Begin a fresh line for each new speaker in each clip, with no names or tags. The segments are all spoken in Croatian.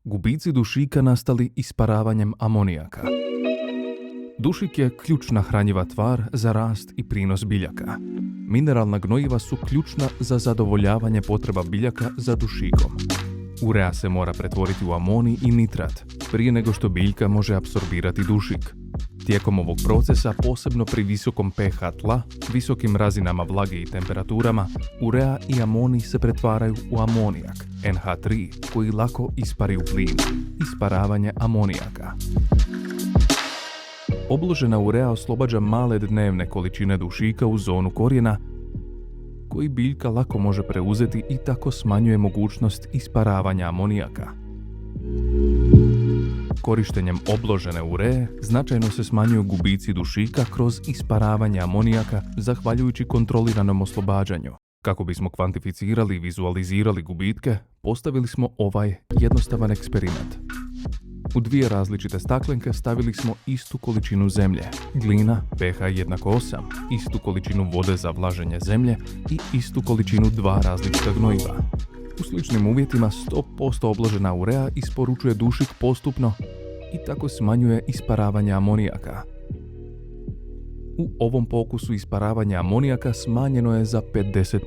Gubici dušika nastali isparavanjem amonijaka. Dušik je ključna hranjiva tvar za rast i prinos biljaka. Mineralna gnojiva su ključna za zadovoljavanje potreba biljaka za dušikom. Urea se mora pretvoriti u amonij i nitrat prije nego što biljka može apsorbirati dušik. Tijekom ovog procesa, posebno pri visokom pH tla, visokim razinama vlage i temperaturama, urea i amonij se pretvaraju u amonijak, NH3, koji lako ispari u plin, isparavanje amonijaka. Obložena urea oslobađa male dnevne količine dušika u zonu korijena, koji biljka lako može preuzeti i tako smanjuje mogućnost isparavanja amonijaka. Korištenjem obložene uree značajno se smanjuju gubici dušika kroz isparavanje amonijaka zahvaljujući kontroliranom oslobađanju. Kako bismo kvantificirali i vizualizirali gubitke, postavili smo ovaj jednostavan eksperiment. U 2 različite staklenke stavili smo istu količinu zemlje, glina pH jednako 8, istu količinu vode za vlaženje zemlje i istu količinu 2 različita gnojiva. U sličnim uvjetima 100% obložena urea isporučuje dušik postupno i tako smanjuje isparavanje amonijaka. U ovom pokusu isparavanje amonijaka smanjeno je za 50%,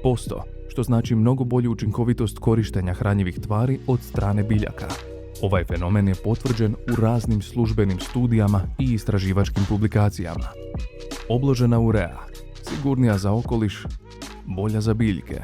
što znači mnogo bolju učinkovitost korištenja hranjivih tvari od strane biljaka. Ovaj fenomen je potvrđen u raznim službenim studijama i istraživačkim publikacijama. Obložena urea, sigurnija za okoliš, bolja za biljke.